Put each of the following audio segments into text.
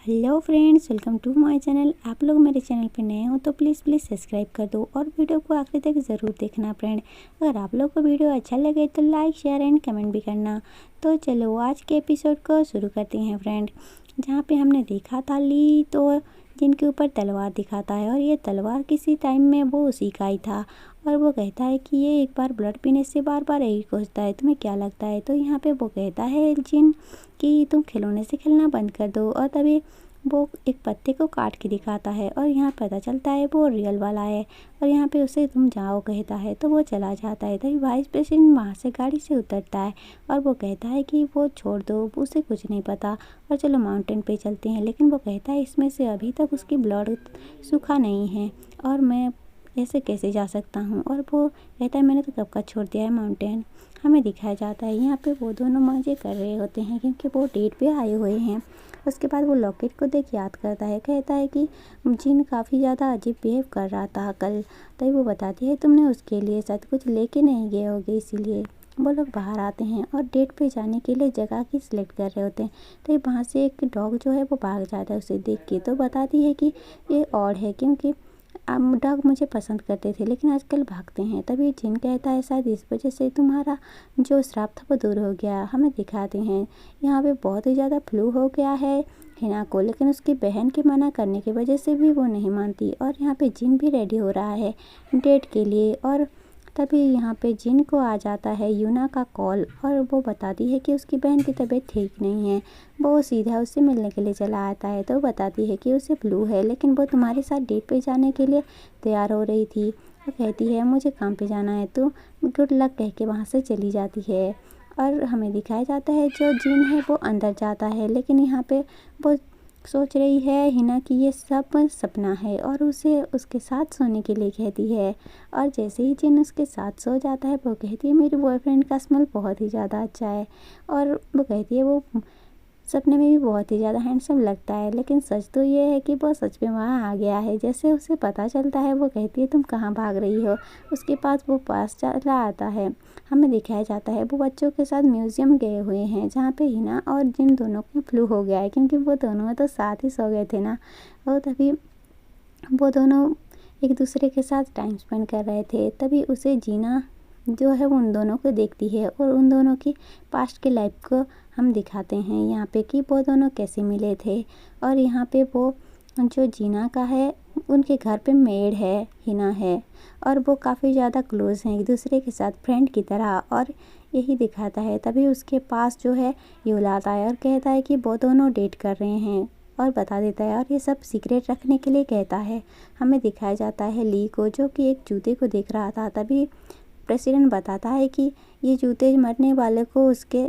Hello friends, welcome to my channel. आप लोग मेरे चैनल पे नए हो तो प्लीज़ सब्सक्राइब कर दो और वीडियो को आखिर तक ज़रूर देखना फ्रेंड। अगर आप लोग को वीडियो अच्छा लगे तो लाइक शेयर एंड कमेंट भी करना। तो चलो आज के एपिसोड को शुरू करते हैं फ्रेंड। जहाँ पे हमने देखा था ली तो जिनके ऊपर तलवार दिखाता है और ये तलवार किसी टाइम में वो उसी का ही था। और वो कहता है कि ये एक बार ब्लड पीने से बार बार यही खोजता है, तुम्हें क्या लगता है? तो यहाँ पे वो कहता है जिन कि तुम खिलौने से खेलना बंद कर दो। और तभी वो एक पत्ते को काट के दिखाता है और यहाँ पता चलता है वो रियल वाला है। और यहाँ पे उसे तुम जाओ कहता है तो वो चला जाता है। तभी वाइस प्रेसिडेंट वहाँ से गाड़ी से उतरता है और वो कहता है कि वो छोड़ दो, उसे कुछ नहीं पता और चलो माउंटेन पे चलते हैं। लेकिन वो कहता है इसमें से अभी तक उसकी ब्लड सूखा नहीं है और मैं ऐसे कैसे जा सकता हूँ। और वो कहता है मैंने तो कब का छोड़ दिया है माउंटेन। हमें दिखाया जाता है यहाँ पे वो दोनों मज़े कर रहे होते हैं क्योंकि वो डेट पे आए हुए हैं। उसके बाद वो लॉकेट को देख याद करता है, कहता है कि जिन काफ़ी ज़्यादा अजीब बिहेव कर रहा था कल। तभी वो बताती है तुमने उसके लिए शायद कुछ लेके नहीं गए होगे, इसीलिए। वो लोग बाहर आते हैं और डेट पे जाने के लिए जगह की सिलेक्ट कर रहे होते हैं। तो वहाँ से एक डॉग जो है वो भाग जाता है उसे देख के। तो बताती है कि ये ऑड है क्योंकि डॉग मुझे पसंद करते थे लेकिन आजकल भागते हैं। तभी जिन कहता है शायद इस वजह से तुम्हारा जो श्राप था वो दूर हो गया। हमें दिखाते हैं यहाँ पे बहुत ही ज़्यादा फ्लू हो गया है हिना को, लेकिन उसकी बहन के मना करने की वजह से भी वो नहीं मानती। और यहाँ पे जिन भी रेडी हो रहा है डेट के लिए। और तभी यहाँ पे जिन को आ जाता है यूना का कॉल और वो बताती है कि उसकी बहन की तबीयत ठीक नहीं है। वो सीधा उससे मिलने के लिए चला आता है तो बताती है कि उसे फ्लू है लेकिन वो तुम्हारे साथ डेट पे जाने के लिए तैयार हो रही थी। वो कहती है मुझे काम पे जाना है, तो गुड लक कह के वहाँ से चली जाती है। और हमें दिखाया जाता है जो जिन है वो अंदर जाता है लेकिन यहाँ पे वो सोच रही है हिना कि ये सब सपना है और उसे उसके साथ सोने के लिए कहती है। और जैसे ही जिन उसके साथ सो जाता है वो कहती है मेरे बॉयफ्रेंड का स्मेल बहुत ही ज़्यादा अच्छा है। और वो कहती है वो सपने में भी बहुत ही ज़्यादा हैंडसम लगता है, लेकिन सच तो ये है कि वो सच में वहाँ आ गया है। जैसे उसे पता चलता है वो कहती है तुम कहाँ भाग रही हो। उसके पास वो पास चला आता है। हमें दिखाया जाता है वो बच्चों के साथ म्यूज़ियम गए हुए हैं जहाँ पे हिना और जिन दोनों को फ्लू हो गया है क्योंकि वो दोनों तो साथ ही सो गए थे ना। और तभी वो दोनों एक दूसरे के साथ टाइम स्पेंड कर रहे थे। तभी उसे जीना जो है वो उन दोनों को देखती है और उन दोनों की पास्ट की लाइफ को हम दिखाते हैं यहाँ पे कि वो दोनों कैसे मिले थे। और यहाँ पे वो जो जीना का है उनके घर पे मेड है हिना है और वो काफ़ी ज़्यादा क्लोज हैं एक दूसरे के साथ फ्रेंड की तरह। और यही दिखाता है। तभी उसके पास जो है यूल आता है और कहता है कि वो दोनों डेट कर रहे हैं और बता देता है और ये सब सीक्रेट रखने के लिए कहता है। हमें दिखाया जाता है ली को जो कि एक जूते को देख रहा था। तभी प्रेसिडेंट बताता है कि ये जूते मरने वाले को उसके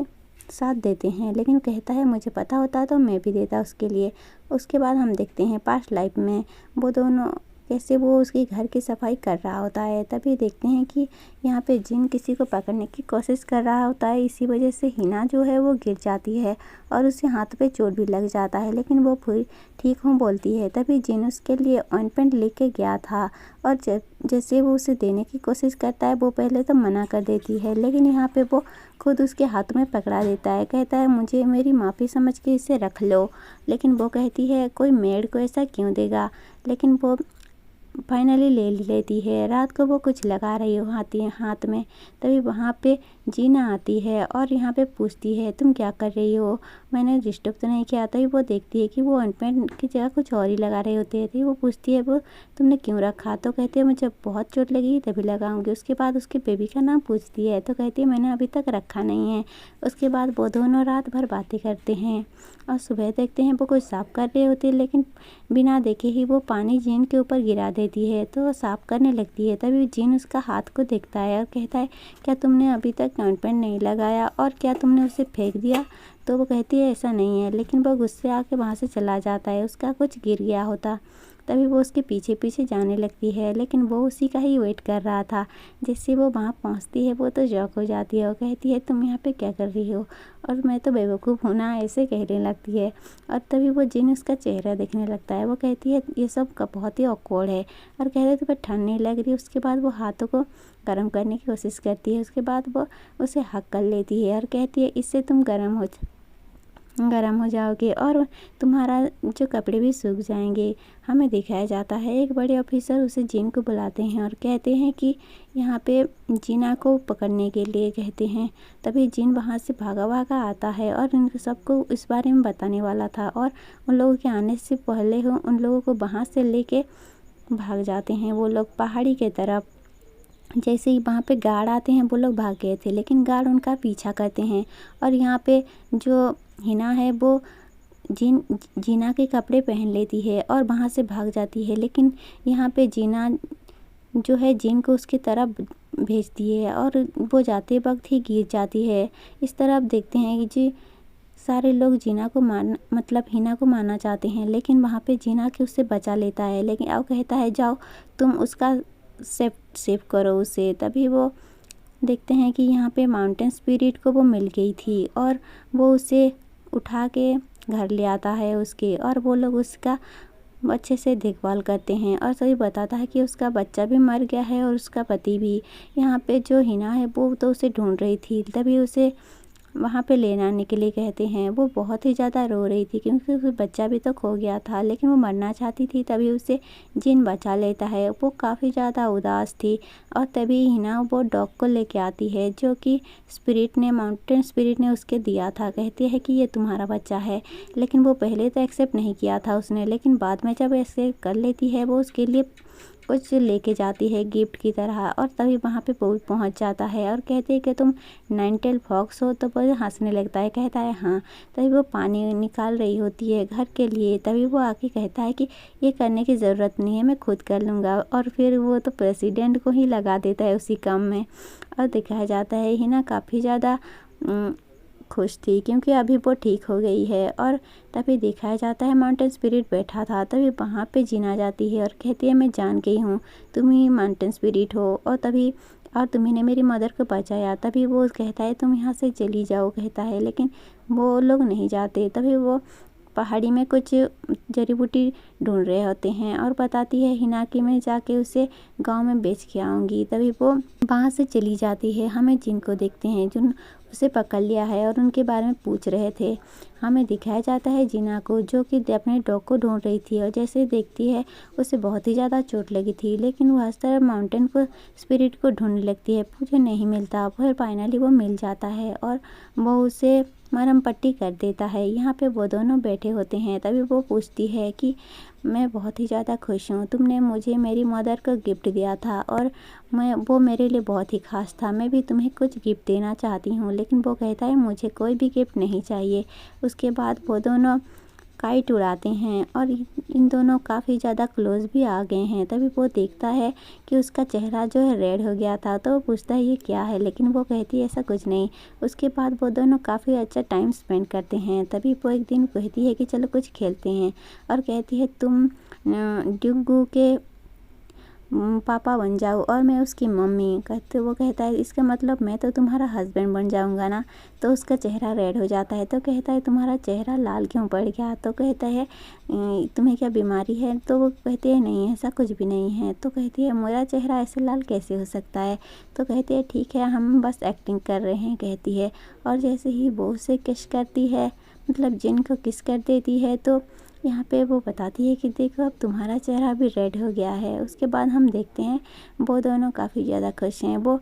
साथ देते हैं, लेकिन कहता है मुझे पता होता तो मैं भी देता उसके लिए। उसके बाद हम देखते हैं पास्ट लाइफ में वो दोनों कैसे वो उसके घर की सफाई कर रहा होता है। तभी देखते हैं कि यहाँ पे जिन किसी को पकड़ने की कोशिश कर रहा होता है, इसी वजह से हिना जो है वो गिर जाती है और उसके हाथ पे चोट भी लग जाता है, लेकिन वो फिर ठीक हूँ बोलती है। तभी जिन उसके लिए ऑइंटमेंट लेके गया था और जैसे वो उसे देने की कोशिश करता है वो पहले तो मना कर देती है, लेकिन यहाँ पे वो खुद उसके हाथ में पकड़ा देता है। कहता है मुझे मेरी माफ़ी समझ के इसे रख लो। लेकिन वो कहती है कोई मेड को ऐसा क्यों देगा। लेकिन वो फाइनली ले लेती है। रात को वो कुछ लगा रही हो आती है हाथ में। तभी वहाँ पे जीना आती है और यहाँ पे पूछती है तुम क्या कर रही हो, मैंने डिस्टर्ब तो नहीं किया। तभी वो देखती है कि वो ऑइंटमेंट की जगह कुछ और ही लगा रहे होते हैं। तभी वो पूछती है वो तुमने क्यों रखा। तो कहती है मुझे बहुत चोट लगी तभी लगाऊंगी। उसके बाद उसके बेबी का नाम पूछती है तो कहती है मैंने अभी तक रखा नहीं है। उसके बाद वो दोनों रात भर बातें करते हैं और सुबह देखते हैं वो कुछ साफ कर रहे होते हैं, लेकिन बिना देखे ही वो पानी जिन के ऊपर गिरा देती है तो वो साफ करने लगती है। तभी जिन उसका हाथ को देखता है और कहता है क्या तुमने अभी तक ऑइंटमेंट नहीं लगाया और क्या तुमने उसे फेंक दिया। तो वो कहती है ऐसा नहीं है, लेकिन वो गुस्से आके वहाँ से चला जाता है, उसका कुछ गिर गया होता। तभी वो उसके पीछे पीछे जाने लगती है, लेकिन वो उसी का ही वेट कर रहा था। जैसे वो वहाँ पहुँचती है वो तो शॉक हो जाती है और कहती है तुम यहाँ पे क्या कर रही हो और मैं तो बेवकूफ़ हूँ ना, ऐसे कहने लगती है। और तभी वो जिन उसका चेहरा देखने लगता है। वो कहती है ये सब का बहुत ही ऑकवर्ड है और कहते हैं तुम्हें ठंड नहीं लग रही। उसके बाद वो हाथों को गर्म करने की कोशिश करती है। उसके बाद वो उसे हक कर लेती है और कहती है इससे तुम गर्म हो गर्म हो जाओगे और तुम्हारा जो कपड़े भी सूख जाएंगे। हमें दिखाया जाता है एक बड़े ऑफिसर उसे जिन को बुलाते हैं और कहते हैं कि यहाँ पे जीना को पकड़ने के लिए कहते हैं। तभी जिन वहाँ से भागा भागा आता है और उन सबको इस बारे में बताने वाला था और उन लोगों के आने से पहले हो उन लोगों को वहाँ से लेके भाग जाते हैं वो लोग पहाड़ी के तरफ। जैसे ही वहाँ पे गार्ड आते हैं वो लोग भाग गए थे, लेकिन गार्ड उनका पीछा करते हैं और यहाँ पे जो हिना है वो जीना के कपड़े पहन लेती है और वहाँ से भाग जाती है। लेकिन यहाँ पे जीना जो है जिन को उसकी तरफ भेजती है और वो जाते वक्त ही गिर जाती है। इस तरफ देखते हैं कि जी सारे लोग जीना को हिना को मारना चाहते हैं, लेकिन वहाँ पे जीना के उससे बचा लेता है। लेकिन अब कहता है जाओ तुम उसका सेव करो उसे। तभी वो देखते हैं कि यहाँ पे माउंटेन स्पिरिट को वो मिल गई थी और वो उसे उठा के घर ले आता है उसके, और वो लोग उसका अच्छे से देखभाल करते हैं और सभी बताता है कि उसका बच्चा भी मर गया है और उसका पति भी। यहाँ पे जो हिना है वो तो उसे ढूंढ रही थी, तभी उसे वहाँ पे लेने आने के लिए कहते हैं। वो बहुत ही ज़्यादा रो रही थी क्योंकि उसका बच्चा भी तो खो गया था, लेकिन वो मरना चाहती थी। तभी उसे जिन बचा लेता है। वो काफ़ी ज़्यादा उदास थी और तभी हिना वो डॉग को लेके आती है जो कि माउंटेन स्पिरिट ने उसके दिया था। कहती है कि ये तुम्हारा बच्चा है, लेकिन वो पहले तो एक्सेप्ट नहीं किया था उसने, लेकिन बाद में जब एक्सेप्ट कर लेती है वो उसके लिए कुछ लेके जाती है गिफ्ट की तरह। और तभी वहाँ पे पहुँच जाता है और कहते हैं कि तुम नाइनटेल फॉक्स हो। तो वो हंसने लगता है, कहता है हाँ। तभी वो पानी निकाल रही होती है घर के लिए। तभी वो आके कहता है कि ये करने की ज़रूरत नहीं है, मैं खुद कर लूँगा। और फिर वो तो प्रेसिडेंट को ही लगा देता है उसी काम में। और दिखाया जाता है हिना काफ़ी ज़्यादा खुश थी क्योंकि अभी वो ठीक हो गई है। और तभी दिखाया जाता है माउंटेन स्पिरिट बैठा था। तभी वहाँ पे जीना जाती है और कहती है मैं जान गई हूँ तुम ही माउंटेन स्पिरिट हो और तुम्ही ने मेरी मदर को बचाया। तभी वो कहता है तुम यहाँ से चली जाओ कहता है, लेकिन वो लोग नहीं जाते। तभी वो पहाड़ी में कुछ जड़ी बूटी ढूंढ रहे होते हैं और बताती है हिना कि मैं जाके उसे गांव में बेच के आऊँगी। तभी वो वहाँ से चली जाती है। हमें जिन को देखते हैं जिन उसे पकड़ लिया है और उनके बारे में पूछ रहे थे। हमें दिखाया जाता है जीना को जो कि अपने डॉग को ढूंढ रही थी और जैसे देखती है उसे बहुत ही ज़्यादा चोट लगी थी, लेकिन वो हर तरह माउंटेन को स्पिरिट को ढूंढने लगती है, मुझे नहीं मिलता। फिर फाइनली वो मिल जाता है और वो उसे मरहम पट्टी कर देता है। यहाँ पे वो दोनों बैठे होते हैं। तभी वो पूछती है कि मैं बहुत ही ज़्यादा खुश हूँ, तुमने मुझे मेरी मदर को गिफ्ट दिया था और वो मेरे लिए बहुत ही ख़ास था। मैं भी तुम्हें कुछ गिफ्ट देना चाहती हूँ। लेकिन वो कहता है मुझे कोई भी गिफ्ट नहीं चाहिए। उसके बाद वो दोनों काइट उड़ाते हैं और इन दोनों काफ़ी ज़्यादा क्लोज भी आ गए हैं। तभी वो देखता है कि उसका चेहरा जो है रेड हो गया था, तो वो पूछता है ये क्या है, लेकिन वो कहती है ऐसा कुछ नहीं। उसके बाद वो दोनों काफ़ी अच्छा टाइम स्पेंड करते हैं। तभी वो एक दिन कहती है कि चलो कुछ खेलते हैं और कहती है तुम ड्यूगू के पापा बन जाओ और मैं उसकी मम्मी। वो कहता है इसका मतलब मैं तो तुम्हारा हस्बैंड बन जाऊंगा ना। तो उसका चेहरा रेड हो जाता है। तो कहता है तुम्हारा चेहरा लाल क्यों पड़ गया। तो कहता है तुम्हें क्या बीमारी है। तो वो कहती है नहीं ऐसा कुछ भी नहीं है। तो कहती है मेरा चेहरा ऐसे लाल कैसे हो सकता है। तो कहती है ठीक है हम बस एक्टिंग कर रहे हैं कहती है। और जैसे ही वो उसे किस करती है मतलब जिन को किस कर देती है, तो यहाँ पे वो बताती है कि देखो अब तुम्हारा चेहरा भी रेड हो गया है। उसके बाद हम देखते हैं वो दोनों काफ़ी ज़्यादा खुश हैं। वो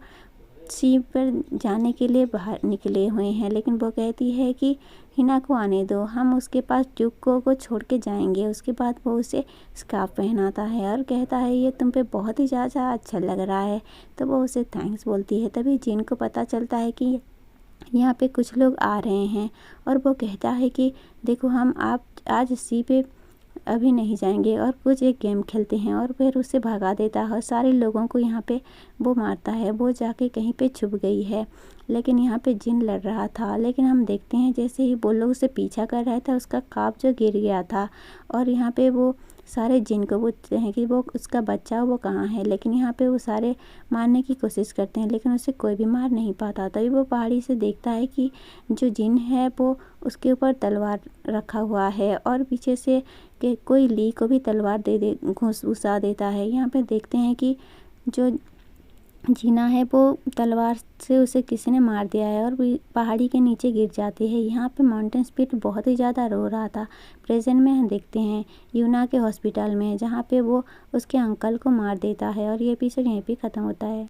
सी पर जाने के लिए बाहर निकले हुए हैं, लेकिन वो कहती है कि हिना को आने दो, हम उसके पास ड्यूको को छोड़ के जाएंगे। उसके बाद वो उसे स्कार्फ पहनाता है और कहता है ये तुम पे बहुत ही ज़्यादा अच्छा लग रहा है। तो वो उसे थैंक्स बोलती है। तभी जिन को पता चलता है कि यहाँ पे कुछ लोग आ रहे हैं और वो कहता है कि देखो हम आप आज सी पे अभी नहीं जाएंगे और कुछ एक गेम खेलते हैं, और फिर उसे भगा देता है और सारे लोगों को यहाँ पे वो मारता है। वो जाके कहीं पे छुप गई है, लेकिन यहाँ पे जिन लड़ रहा था। लेकिन हम देखते हैं जैसे ही वो लोग उसे पीछा कर रहा था उसका काप जो गिर गया था और यहाँ पे वो सारे जिन को पूछते हैं कि वो उसका बच्चा वो कहाँ है। लेकिन यहाँ पे वो सारे मारने की कोशिश करते हैं, लेकिन उसे कोई भी मार नहीं पाता। तभी वो पहाड़ी से देखता है कि जो जिन है वो उसके ऊपर तलवार रखा हुआ है और पीछे से कि कोई ली को भी तलवार घुसा देता है। यहाँ पे देखते हैं कि जो जीना है वो तलवार से उसे किसी ने मार दिया है और पहाड़ी के नीचे गिर जाती है। यहाँ पे माउंटेन स्पिरिट बहुत ही ज़्यादा रो रहा था। प्रेजेंट में हम देखते हैं यूना के हॉस्पिटल में, जहाँ पे वो उसके अंकल को मार देता है और ये एपिसोड यहीं पे ख़त्म होता है।